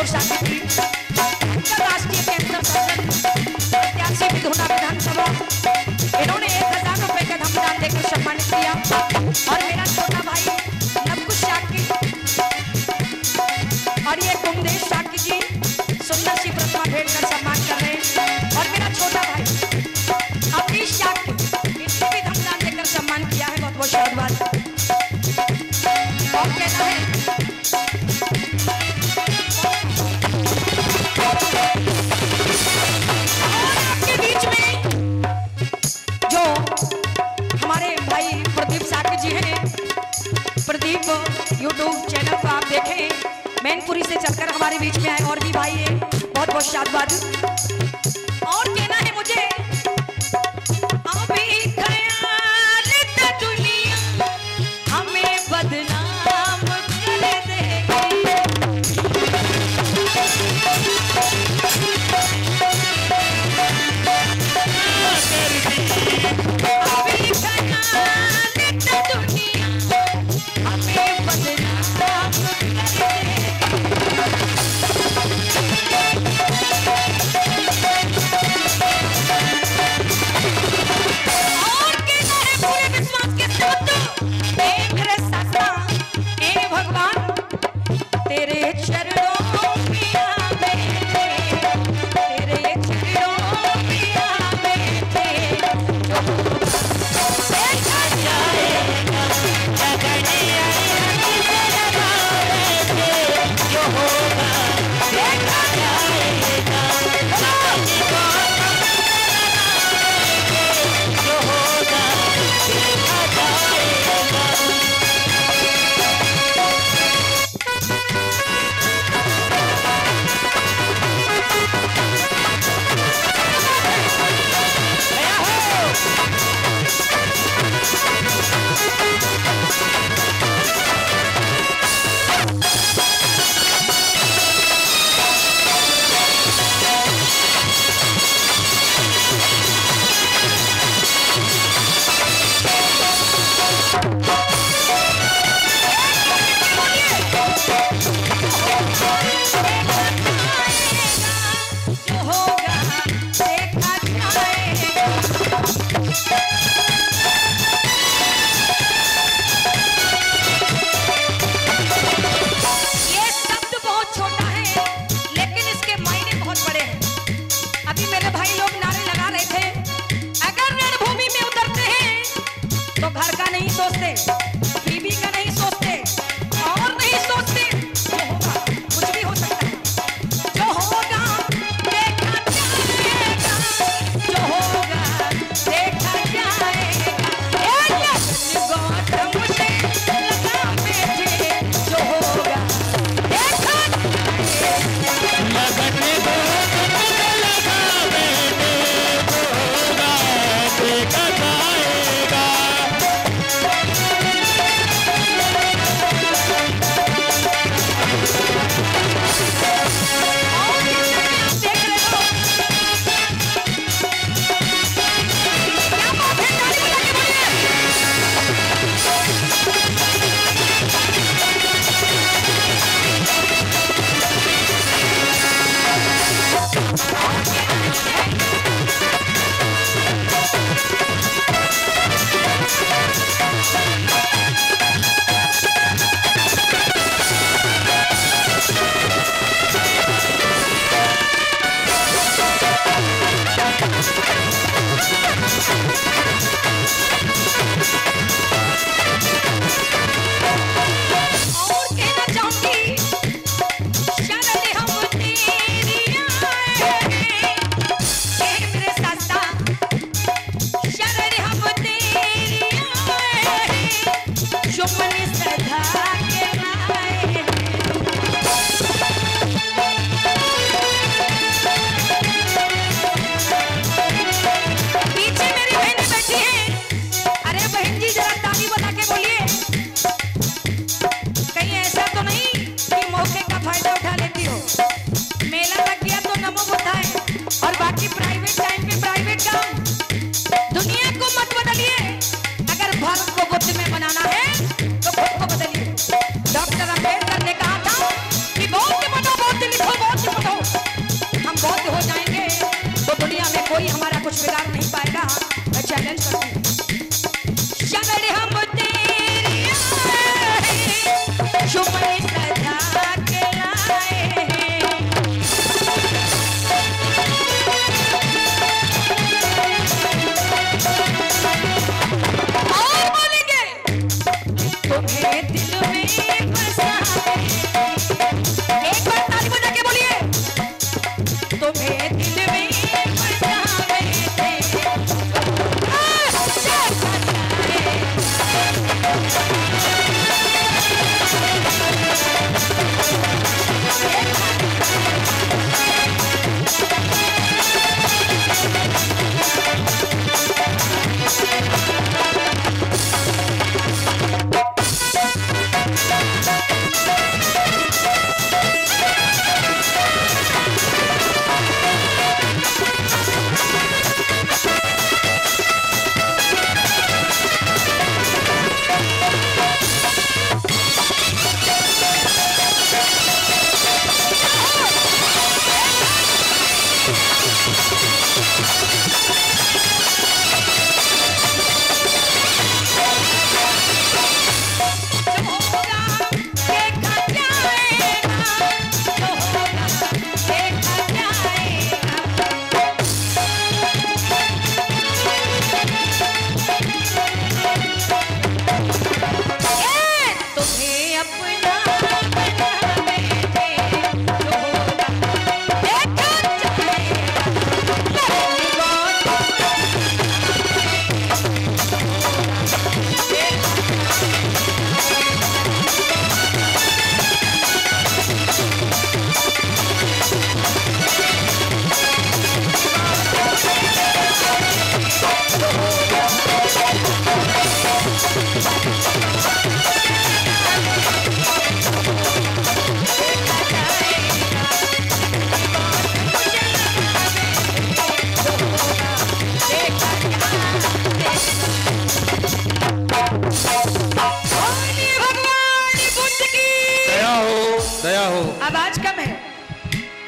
साथी थी राष्ट्रीय कैंसर सर्जन प्रत्याशी विधुना विधानसभा, इन्होंने 1000 रुपए का धमदान देकर सम्मानित किया। और मेरा छोटा भाई नवकुश शाक्य और ये कुमदेश शाक्य जी सुंदर सी प्रतिमा भेंट कर सम्मान कर रहे हैं। और मेरा छोटा भाई अमरीश शाक्य, इसने भी धमदान देकर सम्मान किया है। बहुत बहुत धन्यवाद। और कहना है आपके बीच में जो हमारे भाई प्रदीप शाक्य जी हैं, प्रदीप यूट्यूब चैनल को आप देखें, मैनपुरी से चलकर हमारे बीच में आए। और भी भाई है, बहुत बहुत शाबाश। और कहना है मुझे अभी ख्याल था दुनिया हमें बदनाम कर देगी, अभी ख्याल था दुनिया हमें बदनाम कर डॉक्टर अम्बेडकर ने कहा था कि बहुत मनोबोध लिखो।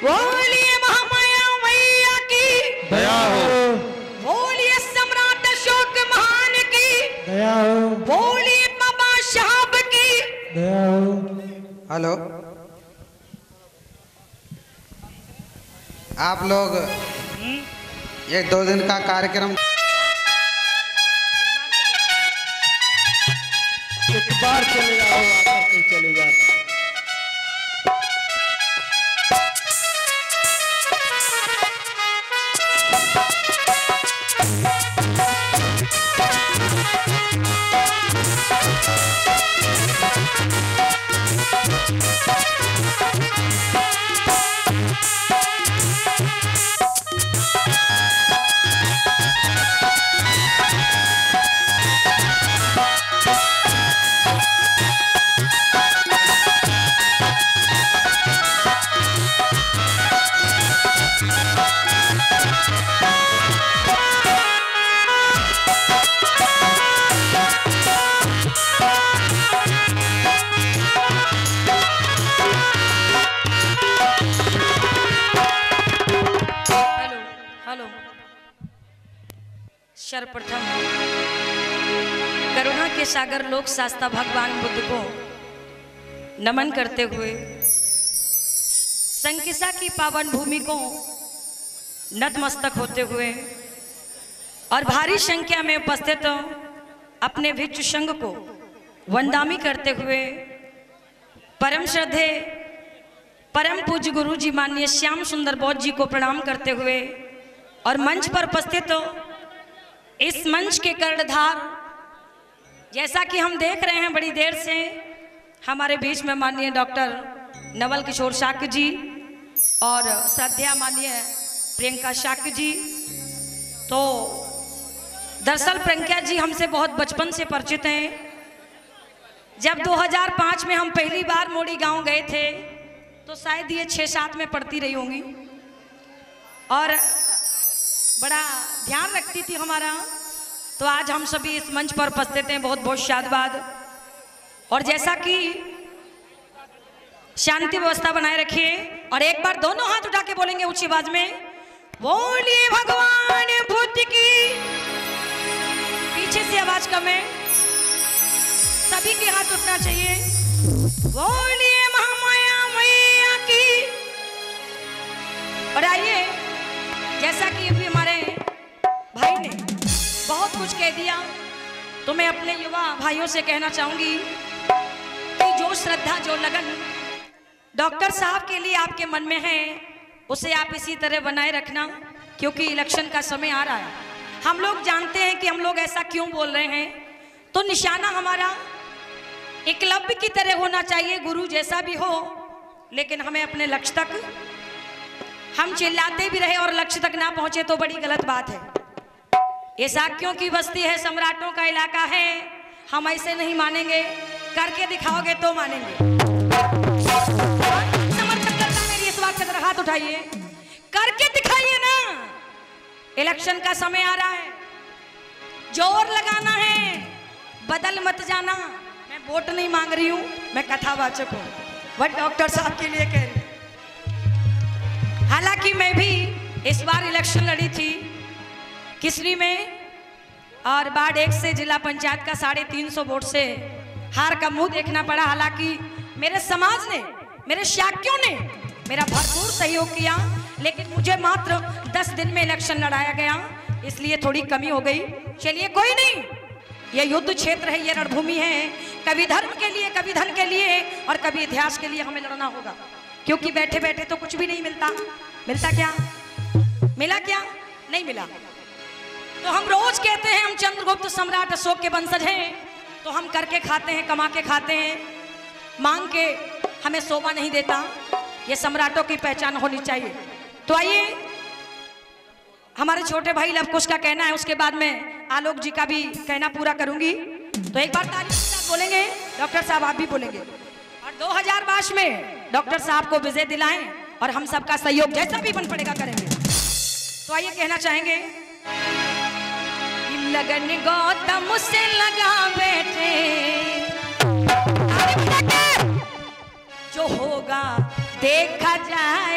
बोलिए महामाया मैया की दया हो, बोलिए सम्राट अशोक महान की दया हो, बोलिए बाबा साहब की दया हो। हेलो, आप लोग ये 2 दिन का कार्यक्रम एक बार चले जाओ, वापस नहीं चले जाना। सर्वप्रथम करुणा के सागर लोक शास्ता भगवान बुद्ध को नमन करते हुए संकिसा की पावन भूमि को नतमस्तक होते हुए और भारी संख्या में उपस्थित अपने भिक्षु संघ को वंदामी करते हुए परम श्रद्धे परम पूज्य गुरु जी माननीय श्याम सुंदर बौद्ध जी को प्रणाम करते हुए और मंच पर उपस्थित इस मंच के कर्णधार, जैसा कि हम देख रहे हैं बड़ी देर से हमारे बीच में माननीय डॉक्टर नवल किशोर शाक्य जी और श्रद्धा माननीय प्रियंका शाक्य जी। तो दरअसल प्रियंका जी हमसे बहुत बचपन से परिचित हैं। जब 2005 में हम पहली बार मोड़ी गांव गए थे तो शायद ये 6-7 में पढ़ती रही होंगी और बड़ा ध्यान रखती थी हमारा। तो आज हम सभी इस मंच पर उपस्थित हैं, बहुत बहुत शादबाद। और जैसा कि शांति व्यवस्था बनाए रखिए और एक बार दोनों हाथ उठा के बोलेंगे ऊंची आवाज में, बोलिए भगवान बुद्ध की। पीछे से आवाज कम है, सभी के हाथ उठना चाहिए। बोलिए महामाया मैया की। और आइए, जैसा कि अभी हमारे भाई ने बहुत कुछ कह दिया तो मैं अपने युवा भाइयों से कहना चाहूंगी कि जो श्रद्धा जो लगन डॉक्टर साहब के लिए आपके मन में है उसे आप इसी तरह बनाए रखना, क्योंकि इलेक्शन का समय आ रहा है। हम लोग जानते हैं कि हम लोग ऐसा क्यों बोल रहे हैं, तो निशाना हमारा एकलव्य की तरह होना चाहिए, गुरु जैसा भी हो, लेकिन हमें अपने लक्ष्य तक, हम चिल्लाते भी रहे और लक्ष्य तक ना पहुंचे तो बड़ी गलत बात है। ये शाक्यों की बस्ती है, सम्राटों का इलाका है, हम ऐसे नहीं मानेंगे, करके दिखाओगे तो मानेंगे। समर्थन करता मेरी इस बात का जरा हाथ उठाइए, करके दिखाइए ना। इलेक्शन का समय आ रहा है, जोर लगाना है, बदल मत जाना। मैं वोट नहीं मांग रही हूं, मैं कथावाचक हूं, वह डॉक्टर साहब के लिए कह रही। हालांकि मैं भी इस बार इलेक्शन लड़ी थी किसरी में और वार्ड 1 से जिला पंचायत का 350 वोट से हार का मुंह देखना पड़ा। हालांकि मेरे समाज ने, मेरे शाक्यों ने मेरा भरपूर सहयोग किया, लेकिन मुझे मात्र 10 दिन में इलेक्शन लड़ाया गया, इसलिए थोड़ी कमी हो गई। चलिए कोई नहीं, ये युद्ध क्षेत्र है, ये रणभूमि है, कभी धर्म के लिए, कभी धन के लिए और कभी इतिहास के लिए हमें लड़ना होगा, क्योंकि बैठे बैठे तो कुछ भी नहीं मिलता। मिलता क्या? मिला क्या? नहीं मिला। तो हम रोज कहते हैं हम चंद्रगुप्त सम्राट अशोक के वंशज हैं, तो हम करके खाते हैं, कमा के खाते हैं, मांग के हमें शोभा नहीं देता। ये सम्राटों की पहचान होनी चाहिए। तो आइए, हमारे छोटे भाई लवकुश का कहना है, उसके बाद में आलोक जी का भी कहना पूरा करूंगी। तो एक बार ताली के साथ बोलेंगे, डॉक्टर साहब आप भी बोलेंगे, और 2022 में डॉक्टर साहब को विजय दिलाएं और हम सबका सहयोग जैसा भी बन पड़ेगा करेंगे। तो आइए कहना चाहेंगे, लगन गौतम से लगा बैठे, जो होगा देखा जाए।